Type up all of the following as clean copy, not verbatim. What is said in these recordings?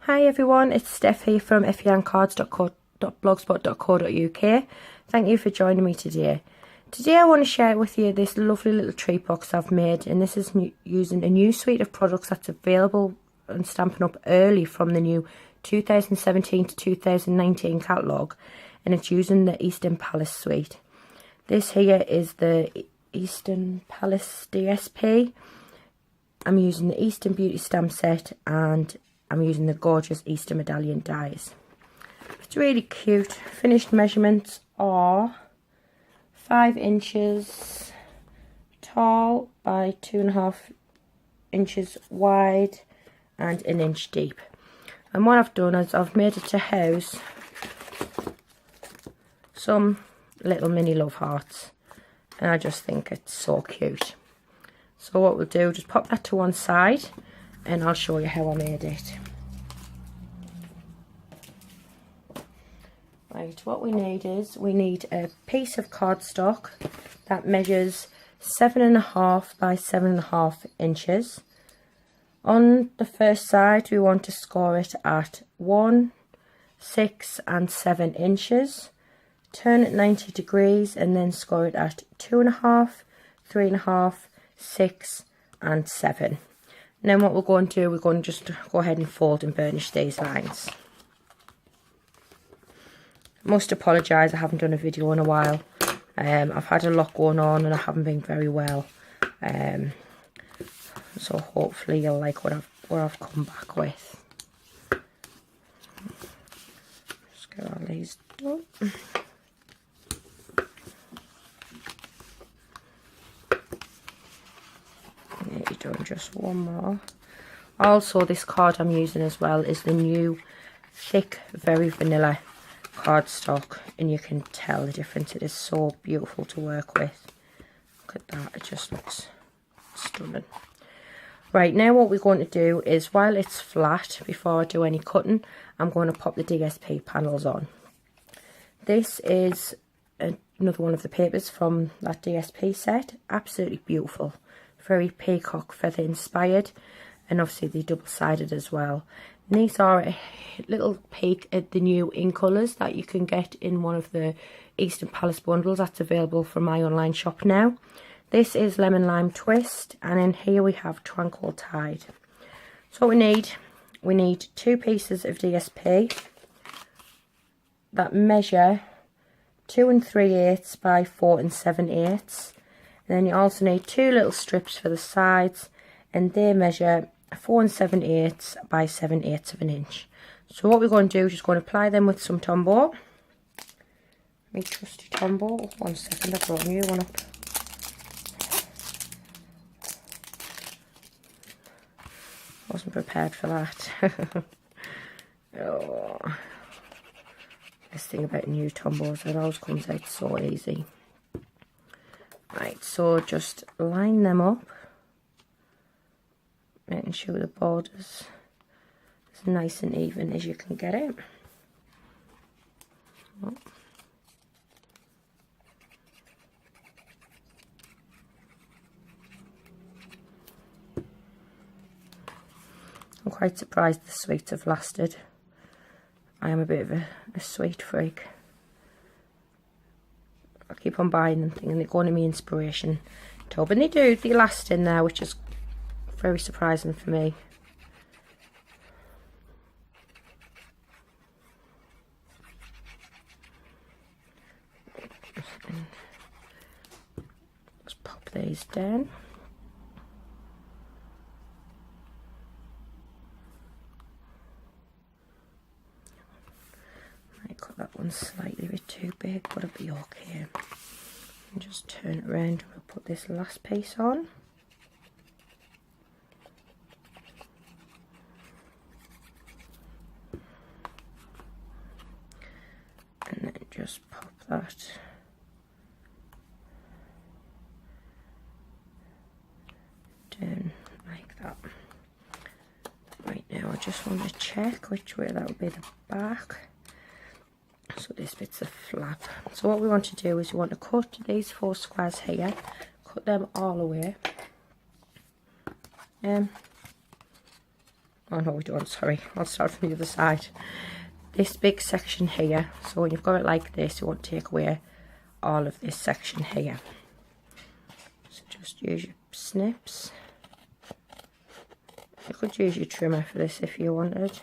Hi everyone, it's Steph here from effiancards.blogspot.co.uk. Thank you for joining me today. Today I want to share with you this lovely little treat box I've made, and this is using a new suite of products that's available and Stampin' Up early from the new 2017 to 2019 catalogue, and it's using the Eastern Palace suite. This here is the Eastern Palace DSP. I'm using the Eastern Beauty stamp set, and I'm using the gorgeous Easter medallion dies. It's really cute. Finished measurements are 5 inches tall by 2.5 inches wide and 1 inch deep. And what I've done is I've made it to house some little mini love hearts, and I just think it's so cute. So what we'll do, just pop that to one side and I'll show you how I made it. Right, what we need is, we need a piece of cardstock that measures 7.5 by 7.5 inches. On the first side we want to score it at 1, 6 and 7 inches. Turn it 90 degrees and then score it at 2.5, 3.5, 6 and 7. And then what we're going to do, we're going to just go ahead and fold and burnish these lines. I must apologise, I haven't done a video in a while. I've had a lot going on and I haven't been very well. So hopefully you'll like what I've come back with. Just get all these done. Doing just one more. Also, this card I'm using as well is the new thick very vanilla cardstock, and you can tell the difference. It is so beautiful to work with. Look at that, it just looks stunning. Right, now what we're going to do is, while it's flat, before I do any cutting, I'm going to pop the DSP panels on. This is another one of the papers from that DSP set. Absolutely beautiful. Very peacock feather inspired, and obviously they're double-sided as well. And these are a little peek at the new in colours that you can get in one of the Eastern Palace bundles that's available from my online shop now. This is Lemon Lime Twist, and in here we have Tranquil Tide. So what we need 2 pieces of DSP that measure 2 3/8 by 4 7/8. And then you also need 2 little strips for the sides, and they measure 4 7/8 by 7/8 of an inch. So what we're going to do is just going to apply them with some Tombow. My trusty Tombow. 1 second, I brought a new one up. Wasn't prepared for that. Oh. This thing about new Tombows, it always comes out so easy. Right, so just line them up, making sure the borders is nice and even as you can get it. Oh. I'm quite surprised the sweets have lasted. I am a bit of a sweet freak. I keep on buying them thinking they're going to be inspiration tub, and they last in there, which is very surprising for me. Just pop these down. Might cut that one slightly a bit too big, but it'll be okay. And just turn it around and we'll put this last piece on. And then just pop that down like that. Right, now I just want to check which way that will be the back. So this bit's the flap. So what we want to do is we want to cut these 4 squares here, cut them all away. Oh no, we don't, sorry. I'll start from the other side. This big section here, so when you've got it like this, you want to take away all of this section here. So just use your snips. You could use your trimmer for this if you wanted.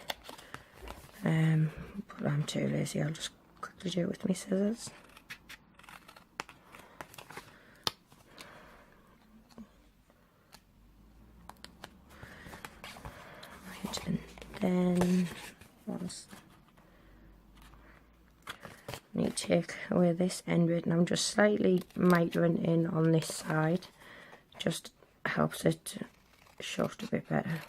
But I'm too lazy, I'll just quickly do it with my scissors. Right, and then once you take away this end bit, and I'm just slightly mitering in on this side, just helps it shut a bit better.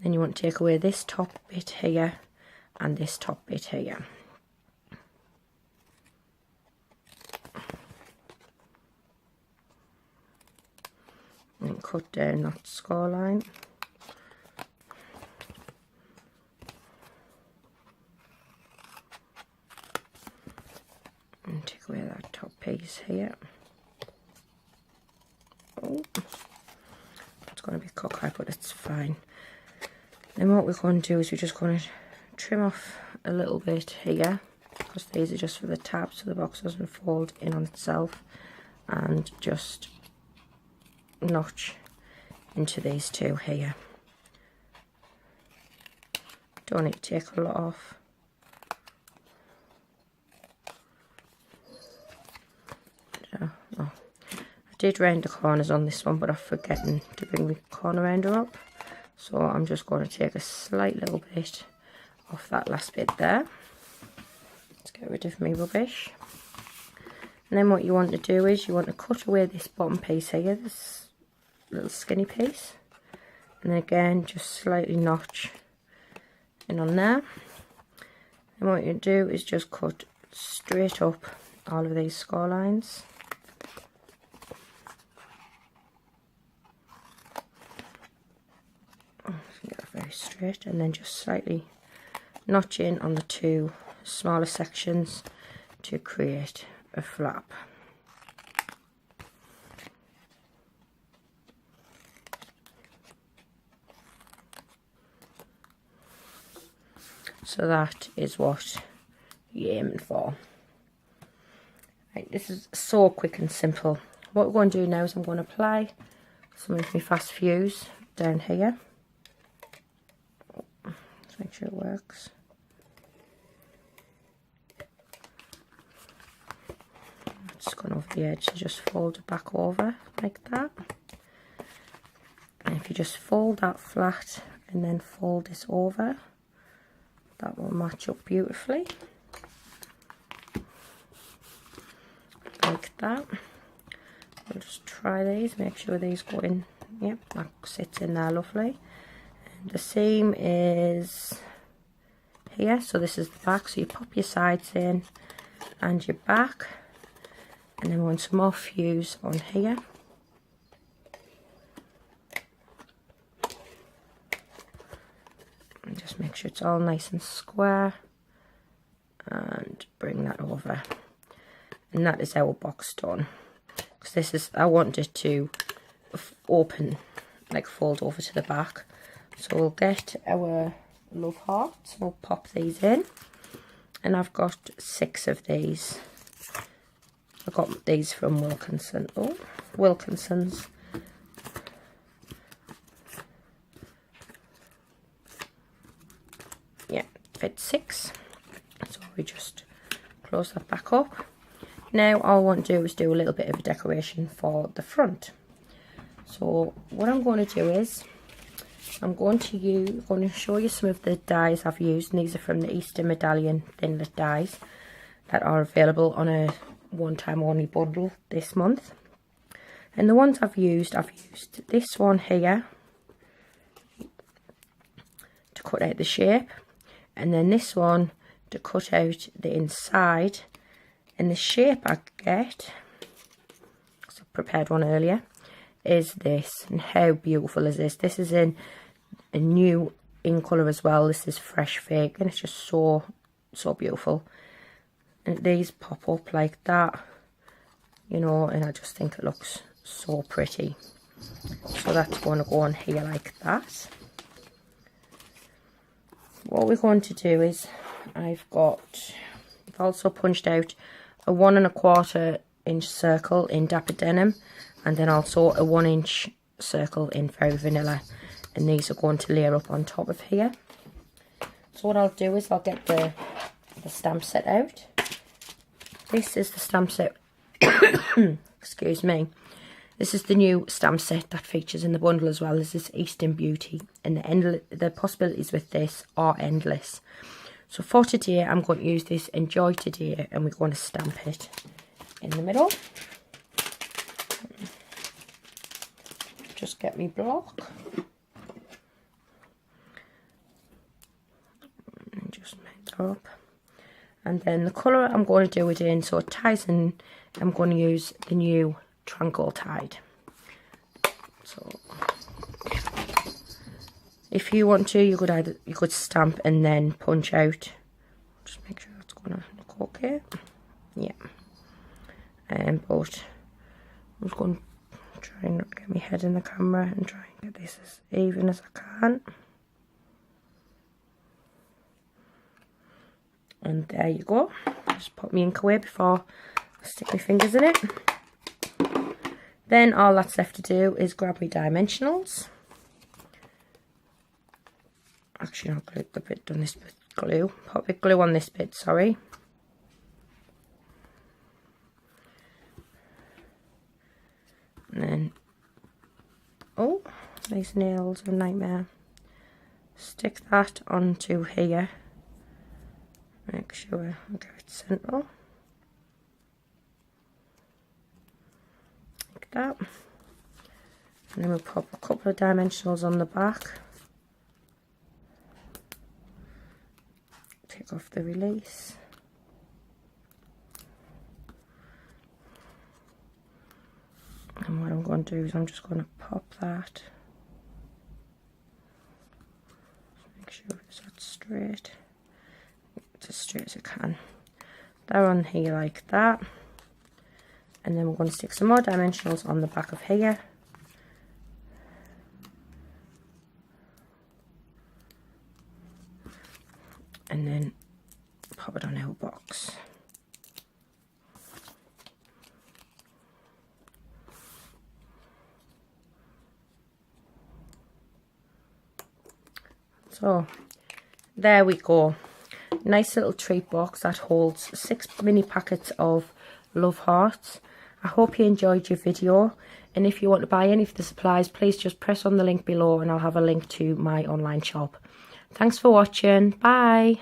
Then you want to take away this top bit here and this top bit here. And cut down that score line. And take away that top piece here. Oh, it's going to be cockeyed, but it's fine. Then what we're going to do is we're just going to trim off a little bit here, because these are just for the tab so the box doesn't fold in on itself, and just notch into these two here. Don't need to take a lot off. I did round the corners on this one, but I'm forgetting to bring the corner rounder up. So I'm just going to take a slight little bit off that last bit there. Let's get rid of my rubbish. And then what you want to do is you want to cut away this bottom piece here, this little skinny piece. And then again, just slightly notch in on there. And what you do is just cut straight up all of these score lines. Very straight, and then just slightly notch in on the two smaller sections to create a flap. So that is what you're aiming for. Right, this is so quick and simple. What we're going to do now is I'm going to apply some of my fast fuse down here. Make sure it works. It's gone over the edge, so just fold it back over like that. And if you just fold that flat and then fold this over, that will match up beautifully. Like that. We'll just try these, make sure these go in. Yep, that sits in there lovely. The seam is here, so this is the back, so you pop your sides in and your back, and then we want some more fuse on here. And just make sure it's all nice and square, and bring that over. And that is our box done, because this is, I want it to open, like fold over to the back. So we'll get our love hearts, we'll pop these in, and I've got 6 of these. I got these from Wilkinson's. Yeah, fit 6. So we just close that back up. Now all I want to do is do a little bit of a decoration for the front. So what I'm going to do is I'm going to show you some of the dies I've used, and these are from the Easter Medallion Thinlit dies that are available on a one-time only bundle this month. And the ones I've used this one here to cut out the shape, and then this one to cut out the inside. And the shape I get, because I prepared one earlier, is this. And how beautiful is this? This is in a new in colour as well. This is Fresh Fake, and it's just so beautiful. And these pop up like that, you know, and I just think it looks so pretty. So that's going to go on here like that. What we're going to do is I've also punched out a 1 1/4 inch circle in Dapper Denim, and then also a 1 inch circle in Very Vanilla, and these are going to layer up on top of here. So what I'll do is I'll get the stamp set out. This is the stamp set. Excuse me. This is the new stamp set that features in the bundle, as well as this Eastern Beauty, and the possibilities with this are endless. So for today, I'm going to use this Enjoy Today, and we're going to stamp it in the middle. Just get me block. And just make that up. And then the colour I'm going to do it in, so it ties in, I'm going to use the new Tranquil Tide. So if you want to, you could stamp and then punch out. Just make sure it's gonna look okay. Yeah. But I'm just going to try and not get my head in the camera and try and get this as even as I can. And there you go. Just put my ink away before I stick my fingers in it. Then all that's left to do is grab my dimensionals. Actually, not glue the bit done this bit glue. Put a bit glue on this bit, sorry. And then, oh, these nails are a nightmare. Stick that onto here. Make sure I get it central. Like that. And then we'll pop a couple of dimensionals on the back. Take off the release. And what I'm going to do is I'm just going to pop that. Make sure it's that straight. It's as straight as I can. They're on here like that. And then we're going to stick some more dimensionals on the back of here. And then pop it on our box. So there we go. Nice little treat box that holds 6 mini packets of love hearts. I hope you enjoyed your video, and if you want to buy any of the supplies, please just press on the link below and I'll have a link to my online shop. Thanks for watching. Bye.